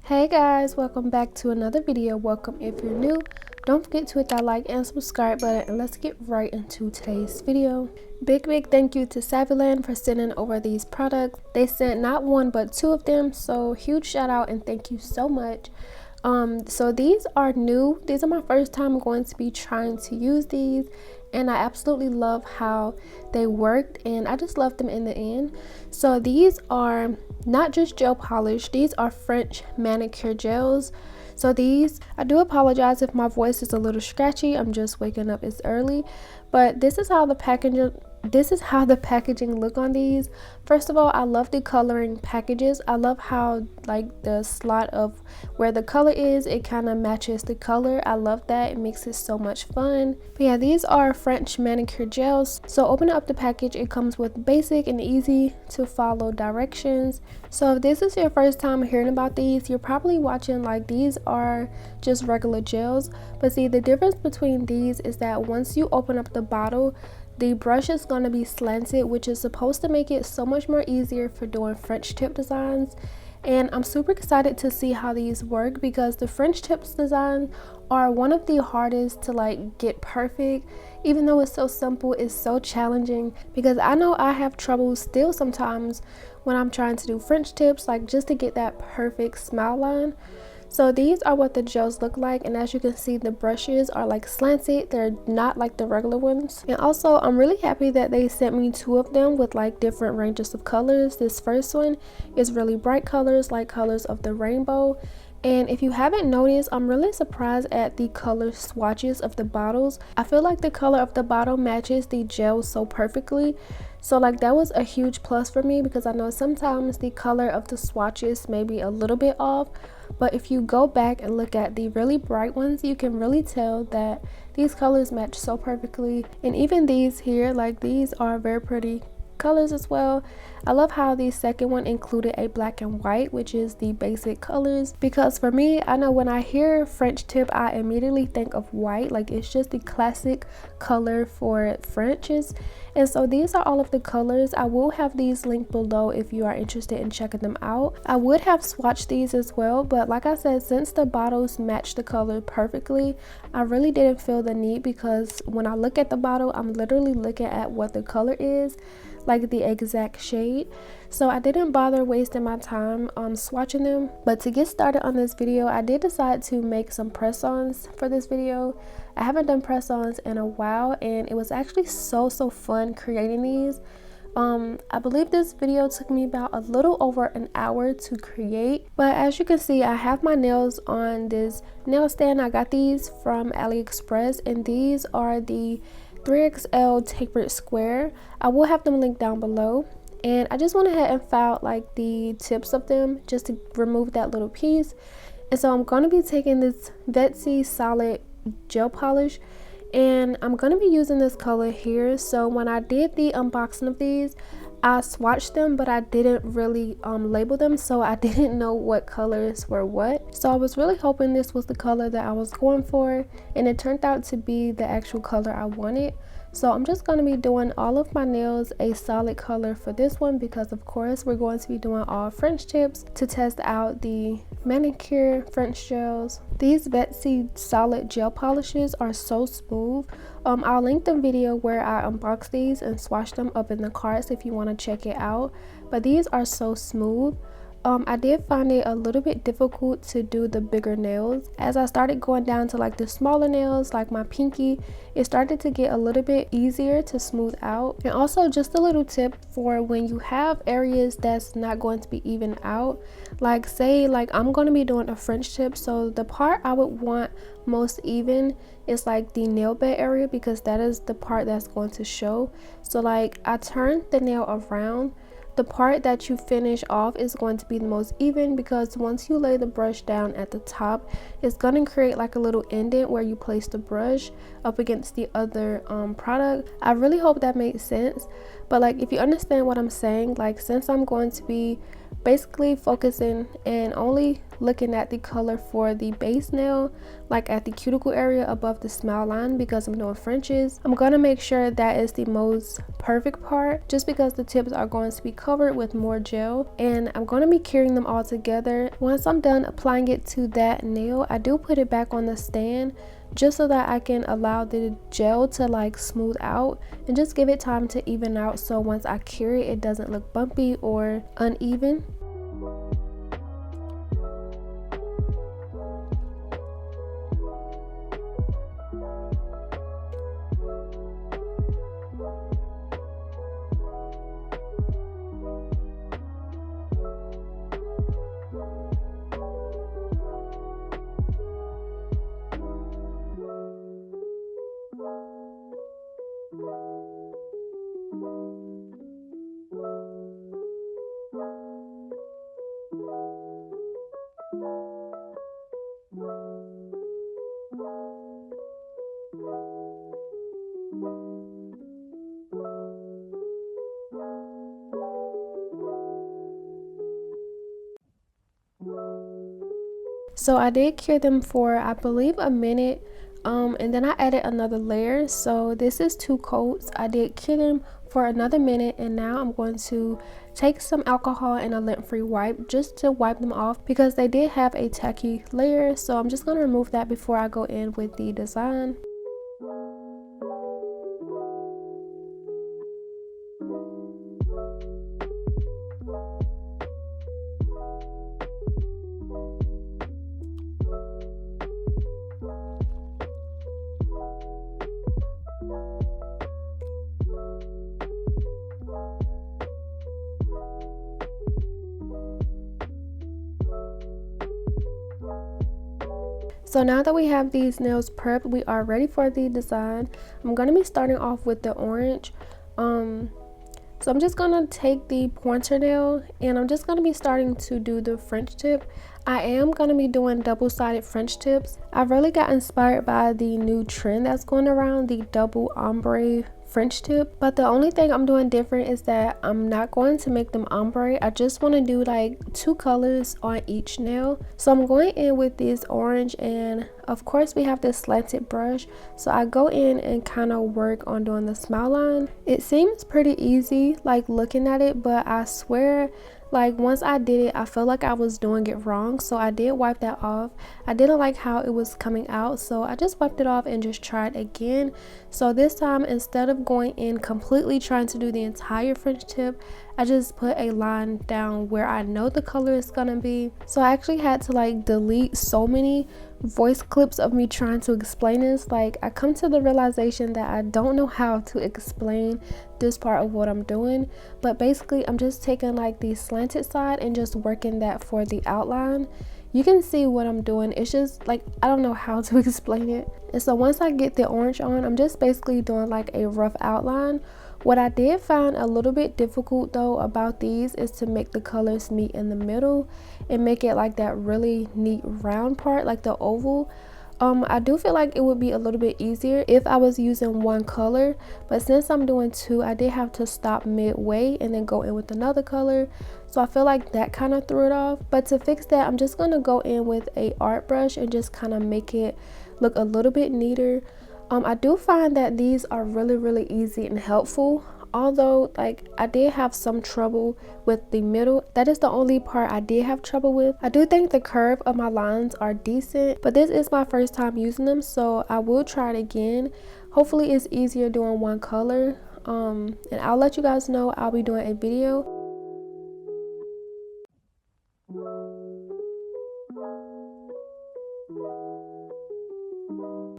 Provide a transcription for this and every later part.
Hey guys, welcome back to another video. Welcome if you're new. Don't forget to hit that like and subscribe button, and let's get right into today's video. Big thank you to SAVILAND for sending over these products. They sent not one but two of them, so huge shout out and thank you so much. So these are new. These are my first time going to be trying to use these, and I absolutely love how they worked, and I just love them in the end. So these are not just gel polish, these are French manicure gels. So these, I do apologize if my voice is a little scratchy, I'm just waking up, it's early, but this is how the packaging look on these. First of all, I love the coloring packages. I love how like the slot of where the color is, it kind of matches the color. I love that, it makes it so much fun. But yeah, these are French manicure gels. So opening up the package, it comes with basic and easy to follow directions. So if this is your first time hearing about these, you're probably watching like these are just regular gels, but see, the difference between these is that once you open up the bottle, the brush is going to be slanted, which is supposed to make it so much more easier for doing French tip designs. And I'm super excited to see how these work, because the French tips design are one of the hardest to like get perfect. Even though it's so simple, it's so challenging, because I know I have trouble still sometimes when I'm trying to do French tips, like just to get that perfect smile line. So these are what the gels look like, and as you can see, the brushes are like slanted, they're not like the regular ones. And also, I'm really happy that they sent me two of them with like different ranges of colors. This first one is really bright colors, like colors of the rainbow. And if you haven't noticed, I'm really surprised at the color swatches of the bottles. I feel like the color of the bottle matches the gel so perfectly. So like that was a huge plus for me, because I know sometimes the color of the swatches may be a little bit off, but if you go back and look at the really bright ones, you can really tell that these colors match so perfectly. And even these here, like these are very pretty colors as well. I love how the second one included a black and white, which is the basic colors, because for me, I know when I hear French tip, I immediately think of white. Like it's just the classic color for Frenches. And so these are all of the colors. I will have these linked below if you are interested in checking them out. I would have swatched these as well, but like I said, since the bottles match the color perfectly, I really didn't feel the need, because when I look at the bottle, I'm literally looking at what the color is, like the exact shade. So I didn't bother wasting my time swatching them. But to get started on this video, I did decide to make some press-ons for this video. I haven't done press-ons in a while, and it was actually so fun creating these. I believe this video took me about a little over an hour to create, but as you can see, I have my nails on this nail stand. I got these from AliExpress, and these are the 3XL tapered square. I will have them linked down below, and I just went ahead and filed like the tips of them just to remove that little piece. And so I'm going to be taking this Etsy solid gel polish, and I'm going to be using this color here. So when I did the unboxing of these, I swatched them, but I didn't really label them, so I didn't know what colors were what. So I was really hoping this was the color that I was going for, and it turned out to be the actual color I wanted. So I'm just going to be doing all of my nails a solid color for this one, because of course we're going to be doing all French tips to test out the manicure French gels. These Etsy solid gel polishes are so smooth. I'll link the video where I unbox these and swatch them up in the cards if you want to check it out. But these are so smooth. I did find it a little bit difficult to do the bigger nails. As I started going down to like the smaller nails, like my pinky, it started to get a little bit easier to smooth out. And also just a little tip for when you have areas that's not going to be even out, like say like I'm going to be doing a French tip, so the part I would want most even is like the nail bed area, because that is the part that's going to show. So like I turned the nail around. The part that you finish off is going to be the most even, because once you lay the brush down at the top, it's going to create like a little indent where you place the brush up against the other product. I really hope that makes sense. But like if you understand what I'm saying, like since I'm going to be basically focusing and only looking at the color for the base nail, like at the cuticle area above the smile line, because I'm doing Frenches. I'm gonna make sure that is the most perfect part, just because the tips are going to be covered with more gel, and I'm going to be curing them all together. Once I'm done applying it to that nail, I do put it back on the stand just so that I can allow the gel to like smooth out and just give it time to even out, so once I cure it, it doesn't look bumpy or uneven. So I did cure them for, I believe, a minute, and then I added another layer. So this is 2 coats. I did cure them for another minute, and now I'm going to take some alcohol and a lint-free wipe just to wipe them off, because they did have a tacky layer. So I'm just going to remove that before I go in with the design. So now that we have these nails prepped, we are ready for the design. I'm going to be starting off with the orange. So I'm just going to take the pointer nail, and I'm just going to be starting to do the French tip. I am going to be doing double-sided French tips. I really got inspired by the new trend that's going around, the double ombre French tip, but the only thing I'm doing different is that I'm not going to make them ombre. I just want to do like 2 colors on each nail. So I'm going in with this orange, and of course we have this slanted brush, so I go in and kind of work on doing the smile line. It seems pretty easy like looking at it, but I swear, like once I did it, I felt like I was doing it wrong, so I did wipe that off. I didn't like how it was coming out, so I just wiped it off and just tried again. So this time, instead of going in completely trying to do the entire French tip, I just put a line down where I know the color is gonna be. So I actually had to like delete so many voice clips of me trying to explain this. Like I come to the realization that I don't know how to explain this part of what I'm doing, but basically I'm just taking like the slanted side and just working that for the outline. You can see what I'm doing. It's just like I don't know how to explain it. And so once I get the orange on, I'm just basically doing like a rough outline. What I did find a little bit difficult though about these is to make the colors meet in the middle and make it like that really neat round part, like the oval. I do feel like it would be a little bit easier if I was using one color, but since I'm doing 2, I did have to stop midway and then go in with another color. So I feel like that kind of threw it off. But to fix that, I'm just gonna go in with a art brush and just kind of make it look a little bit neater. I do find that these are really easy and helpful, although like I did have some trouble with the middle. That is the only part I did have trouble with. I do think the curve of my lines are decent, but this is my first time using them, so I will try it again. Hopefully it's easier doing one color, and I'll let you guys know. I'll be doing a video.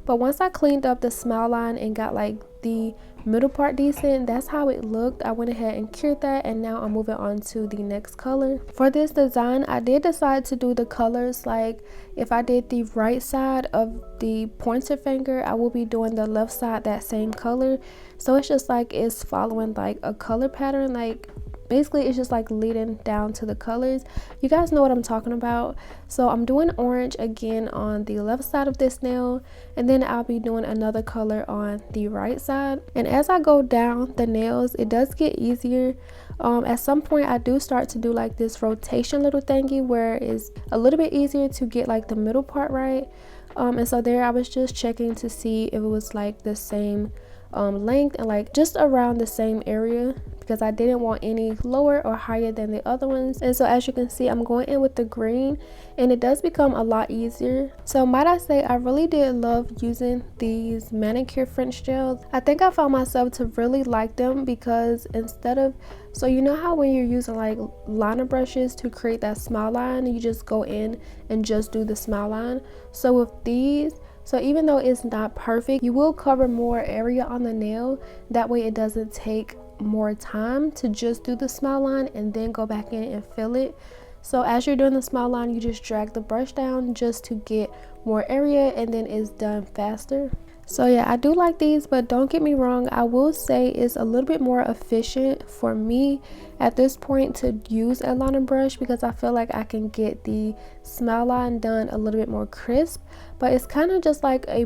But once I cleaned up the smile line and got like the middle part decent, that's how it looked. I went ahead and cured that, and now I'm moving on to the next color. For this design, I did decide to do the colors like if I did the right side of the pointer finger, I will be doing the left side that same color. So it's just like it's following like a color pattern. Like basically it's just like leading down to the colors. You guys know what I'm talking about. So I'm doing orange again on the left side of this nail, and then I'll be doing another color on the right side. And as I go down the nails, it does get easier. At some point I do start to do like this rotation little thingy where it's a little bit easier to get like the middle part right. And so there I was just checking to see if it was like the same length and like just around the same area, because I didn't want any lower or higher than the other ones. And so as you can see, I'm going in with the green, and it does become a lot easier. So might I say, I really did love using these manicure French gels. I think I found myself to really like them because instead of, so you know how when you're using like liner brushes to create that smile line, you just go in and just do the smile line. So with these, so even though it's not perfect, you will cover more area on the nail. That way it doesn't take more time to just do the smile line and then go back in and fill it. So as you're doing the smile line, you just drag the brush down just to get more area, and then it's done faster. So yeah, I do like these, but don't get me wrong, I will say it's a little bit more efficient for me at this point to use a liner brush, because I feel like I can get the smile line done a little bit more crisp. But it's kind of just like a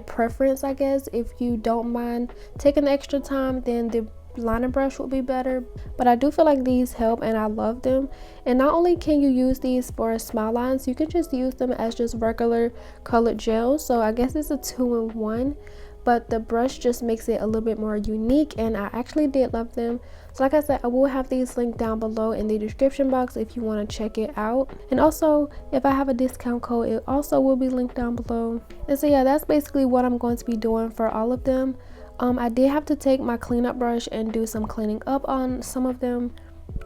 preference, I guess. If you don't mind taking the extra time, then the liner brush will be better. But I do feel like these help, and I love them. And not only can you use these for smile lines, you can just use them as just regular colored gels. So I guess it's a 2-in-1, but the brush just makes it a little bit more unique, and I actually did love them. So like I said, I will have these linked down below in the description box if you want to check it out. And also, if I have a discount code, it also will be linked down below. And so yeah, that's basically what I'm going to be doing for all of them. I did have to take my cleanup brush and do some cleaning up on some of them,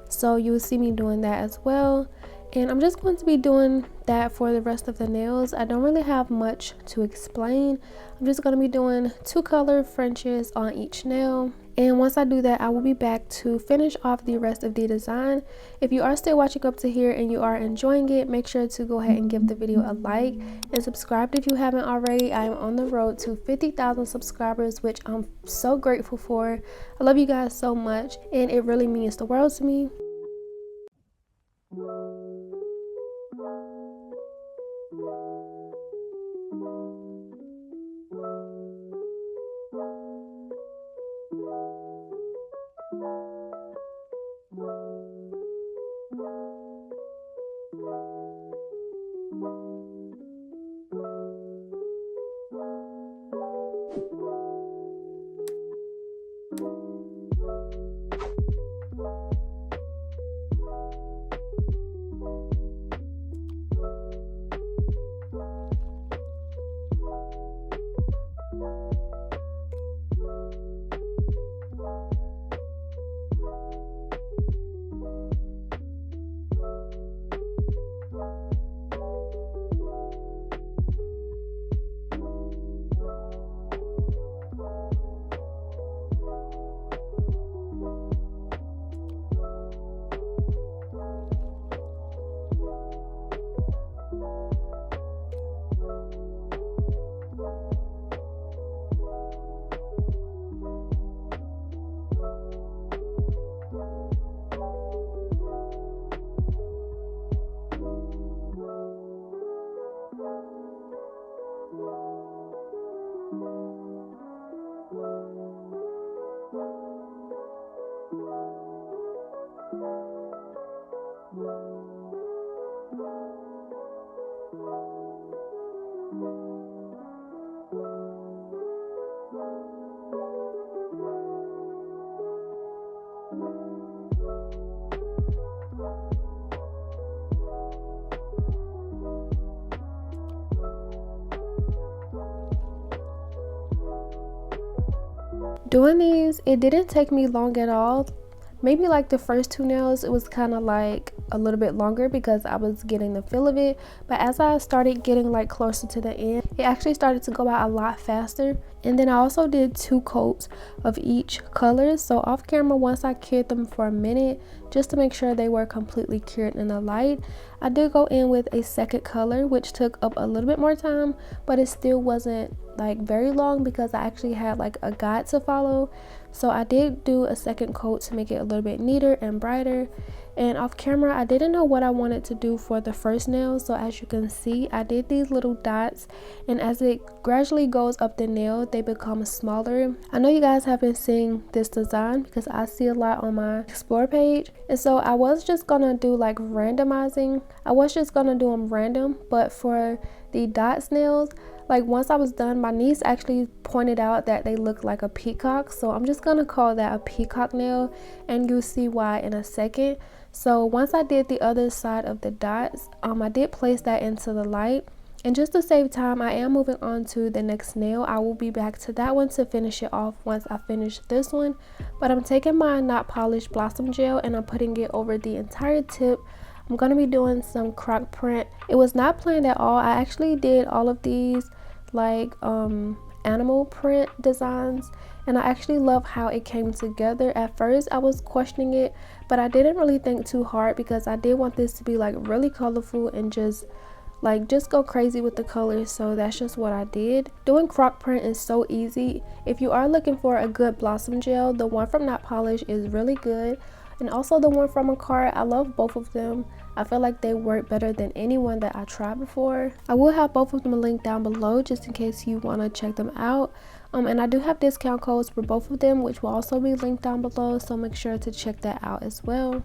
so you will see me doing that as well. And I'm just going to be doing that for the rest of the nails. I don't really have much to explain. I'm just going to be doing 2 color Frenches on each nail. And once I do that, I will be back to finish off the rest of the design. If you are still watching up to here and you are enjoying it, make sure to go ahead and give the video a like and subscribe if you haven't already. I am on the road to 50,000 subscribers, which I'm so grateful for. I love you guys so much, and it really means the world to me. Doing these, it didn't take me long at all. Maybe like the first 2 nails, it was kind of like a little bit longer because I was getting the feel of it. But as I started getting like closer to the end, it actually started to go by a lot faster. And then I also did 2 coats of each color. So off camera, once I cured them for a minute, just to make sure they were completely cured in the light, I did go in with a second color, which took up a little bit more time, but it still wasn't like very long because I actually had like a guide to follow. So I did do a second coat to make it a little bit neater and brighter. And off camera, I didn't know what I wanted to do for the first nail. So as you can see, I did these little dots, and as it gradually goes up the nail, they become smaller. I know you guys have been seeing this design because I see a lot on my explore page. And so I was just gonna do like randomizing. I was just gonna do them random, but for the dots nails, like once I was done, my niece actually pointed out that they look like a peacock. So I'm just gonna call that a peacock nail, and you'll see why in a second. So once I did the other side of the dots, I did place that into the light. And just to save time, I am moving on to the next nail. I will be back to that one to finish it off once I finish this one. But I'm taking my not polished blossom gel and I'm putting it over the entire tip. I'm going to be doing some croc print. It was not planned at all. I actually did all of these like animal print designs, and I actually love how it came together. At first I was questioning it, but I didn't really think too hard because I did want this to be like really colorful and just go crazy with the colors. So that's just what I did. Doing croc print is so easy. If you are looking for a good blossom gel, the one from Not Polished is really good, and also the one from Makara. I love both of them. I feel like they work better than anyone that I tried before. I will have both of them linked down below just in case you want to check them out. And I do have discount codes for both of them, which will also be linked down below, so make sure to check that out as well.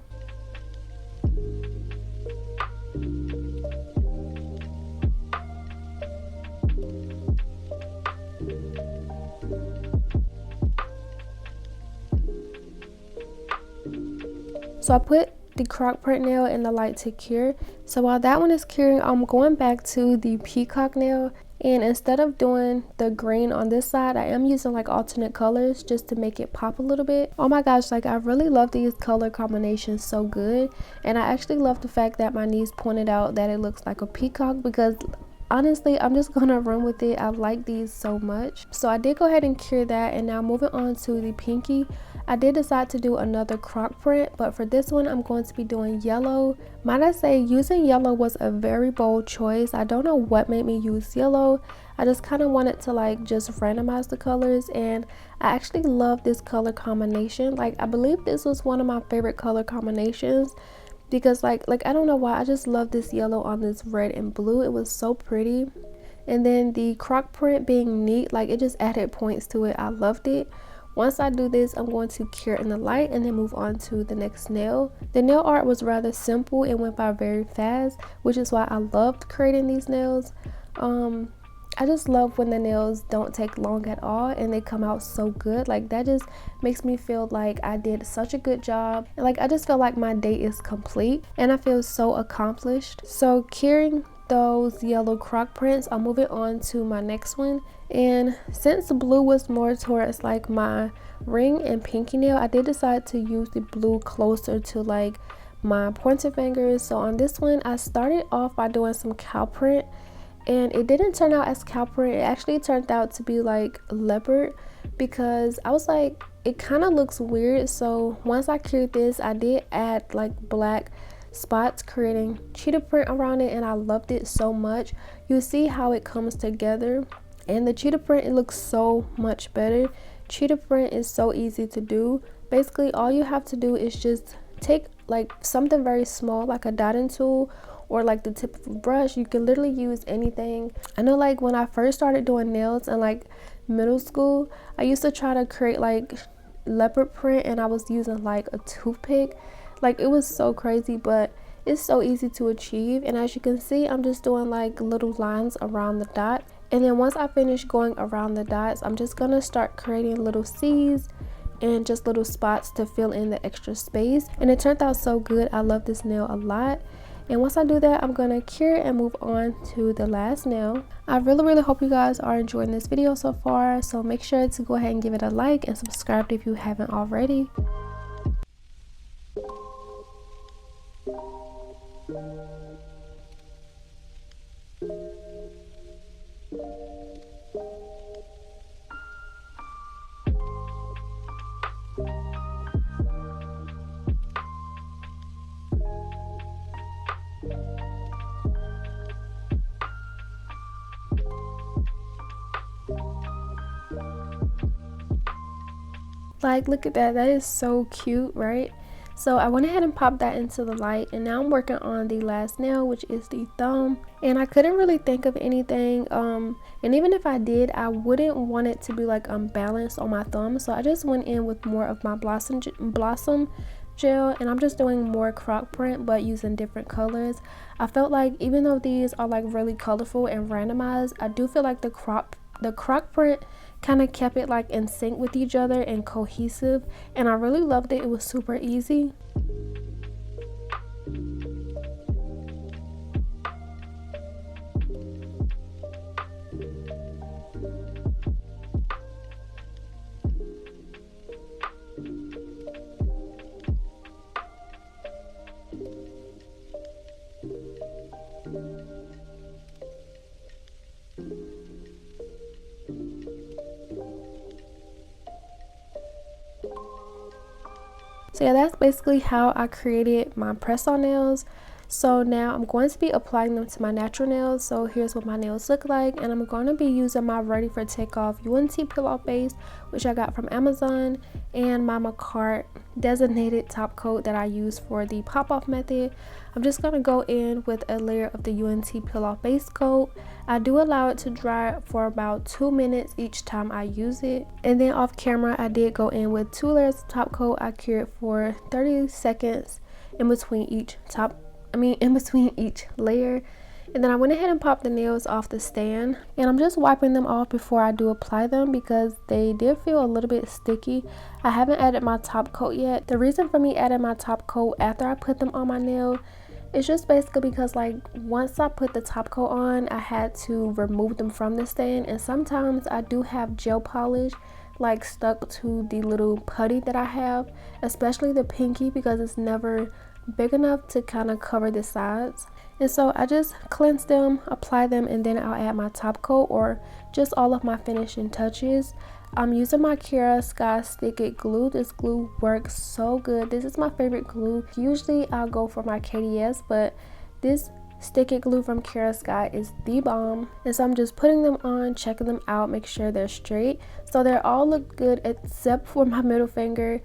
So I put the croc print nail in the light to cure. So while that one is curing, I'm going back to the peacock nail, and instead of doing the green on this side, I am using like alternate colors just to make it pop a little bit. Oh my gosh, like I really love these color combinations so good. And I actually love the fact that my niece pointed out that it looks like a peacock, because honestly I'm just gonna run with it. I like these so much. So I did go ahead and cure that, and now moving on to the pinky. I did decide to do another croc print, but for this one I'm going to be doing yellow. Might I say, using yellow was a very bold choice. I don't know what made me use yellow. I just kind of wanted to like just randomize the colors, and I actually love this color combination. Like I believe this was one of my favorite color combinations, because like I don't know why, I just love this yellow on this red and blue. It was so pretty. And then the croc print being neat, like it just added points to it. I loved it. Once I do this, I'm going to cure in the light and then move on to the next nail. The nail art was rather simple. It went by very fast, which is why I loved creating these nails. I just love when the nails don't take long at all and they come out so good. Like that just makes me feel like I did such a good job, and like I just feel like my day is complete and I feel so accomplished. So curing those yellow croc prints, I'm moving on to my next one. And since the blue was more towards like my ring and pinky nail, I did decide to use the blue closer to like my pointer fingers. So on this one, I started off by doing some cow print, and it didn't turn out as cow print. It actually turned out to be like leopard, because I was like, it kind of looks weird. So once I cured this, I did add like black spots, creating cheetah print around it, and I loved it so much. You see how it comes together, and the cheetah print, it looks so much better. Cheetah print is so easy to do. Basically all you have to do is just take like something very small, like a dotting tool or like the tip of a brush. You can literally use anything. I know like when I first started doing nails in like middle school, I used to try to create like leopard print, and I was using like a toothpick. Like it was so crazy, but it's so easy to achieve. And as you can see, I'm just doing like little lines around the dot, and then once I finish going around the dots, I'm just gonna start creating little C's and just little spots to fill in the extra space. And it turned out so good. I love this nail a lot. And once I do that, I'm gonna cure and move on to the last nail. I really hope you guys are enjoying this video so far, so make sure to go ahead and give it a like and subscribe if you haven't already. Like, look at that. That is so cute, right? So I went ahead and popped that into the light, and now I'm working on the last nail, which is the thumb. And I couldn't really think of anything, and even if I did, I wouldn't want it to be like unbalanced on my thumb. So I just went in with more of my blossom gel, and I'm just doing more croc print but using different colors. I felt like even though these are like really colorful and randomized, I do feel like the croc print kind of kept it like in sync with each other and cohesive, and I really loved it. It was super easy. So yeah, that's basically how I created my press-on nails. So now I'm going to be applying them to my natural nails. So here's what my nails look like, and I'm going to be using my Ready for Takeoff UNT peel-off base, which I got from Amazon, and my MANICURE designated top coat that I use for the pop-off method. I'm just going to go in with a layer of the UNT peel-off base coat. I do allow it to dry for about 2 minutes each time I use it, and then off camera I did go in with 2 layers of top coat. I cured for 30 seconds in between each layer, and then I went ahead and popped the nails off the stand, and I'm just wiping them off before I do apply them because they did feel a little bit sticky. I haven't added my top coat yet. The reason for me adding my top coat after I put them on my nail is just basically because like once I put the top coat on, I had to remove them from the stand, and sometimes I do have gel polish like stuck to the little putty that I have, especially the pinky, because it's never big enough to kind of cover the sides. And so I just cleanse them, apply them, and then I'll add my top coat or just all of my finishing touches. I'm using my Kara Sky Stick It glue. This glue works so good. This is my favorite glue. Usually I'll go for my KDS, but this Stick It glue from Kara Sky is the bomb. And so I'm just putting them on, checking them out, make sure they're straight. So they all look good except for my middle finger.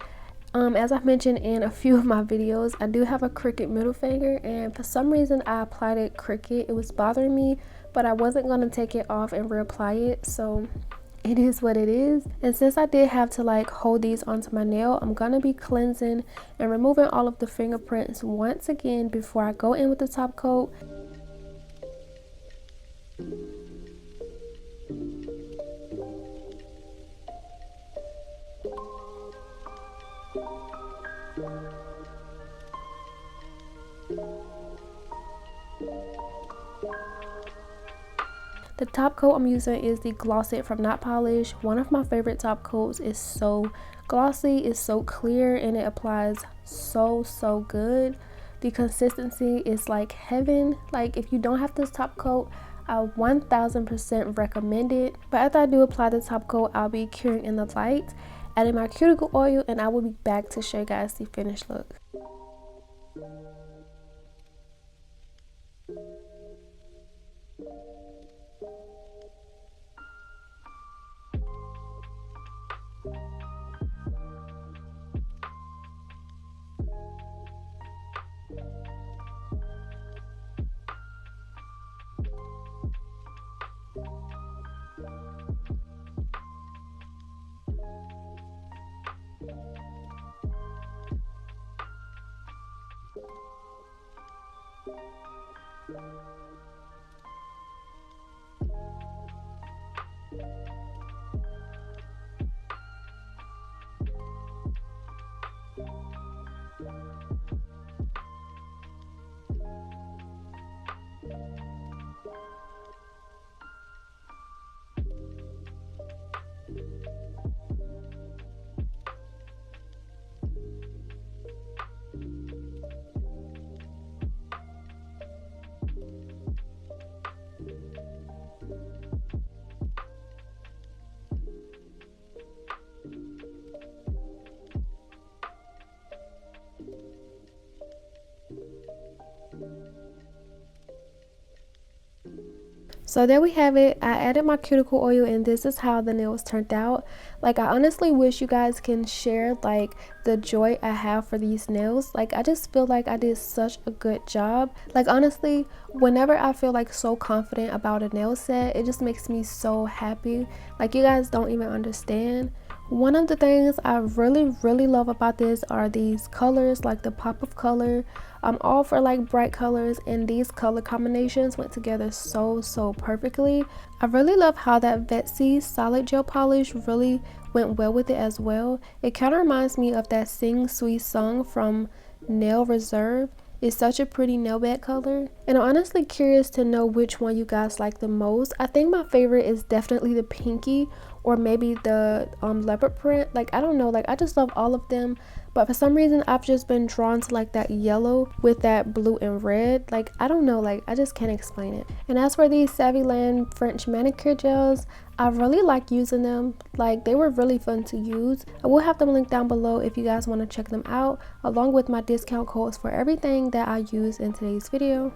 As I've mentioned in a few of my videos, I do have a crooked middle finger, and for some reason I applied it crooked. It was bothering me, but I wasn't going to take it off and reapply it, so it is what it is. And since I did have to like hold these onto my nail, I'm going to be cleansing and removing all of the fingerprints once again before I go in with the top coat. The top coat I'm using is the Gloss It from Not Polish. One of my favorite top coats. Is so glossy, it's so clear, and it applies so good. The consistency is like heaven. Like if you don't have this top coat, I 1000% recommend it. But after I do apply the top coat, I'll be curing in the light, adding my cuticle oil, and I will be back to show you guys the finished look. So there we have it. I added my cuticle oil and this is how the nails turned out. Like, I honestly wish you guys can share like the joy I have for these nails. Like, I just feel like I did such a good job. Like, honestly, whenever I feel like so confident about a nail set, it just makes me so happy. Like, you guys don't even understand. One of the things I really love about this are these colors, like the pop of color. I'm all for like bright colors, and these color combinations went together so perfectly. I really love how that 𝚙𝚚𝚗𝚍𝚞 solid gel polish really went well with it as well. It kind of reminds me of that 𝚙𝚚𝚗𝚍𝚞𝚗𝚍 from 𝚙𝚚𝚗𝚍𝚗. It's such a pretty nail bed color, and I'm honestly curious to know which one you guys like the most. I think my favorite is definitely the pinky, or maybe the leopard print. Like, I don't know, like I just love all of them, but for some reason I've just been drawn to like that yellow with that blue and red. Like, I don't know, like I just can't explain it. And as for these SAVILAND French manicure gels, I really like using them. Like, they were really fun to use. I will have them linked down below if you guys want to check them out, along with my discount codes for everything that I use in today's video.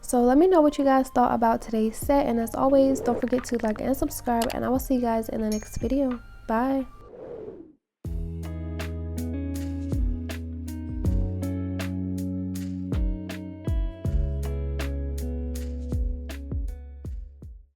So let me know what you guys thought about today's set, and as always, don't forget to like and subscribe, and I will see you guys in the next video. Bye.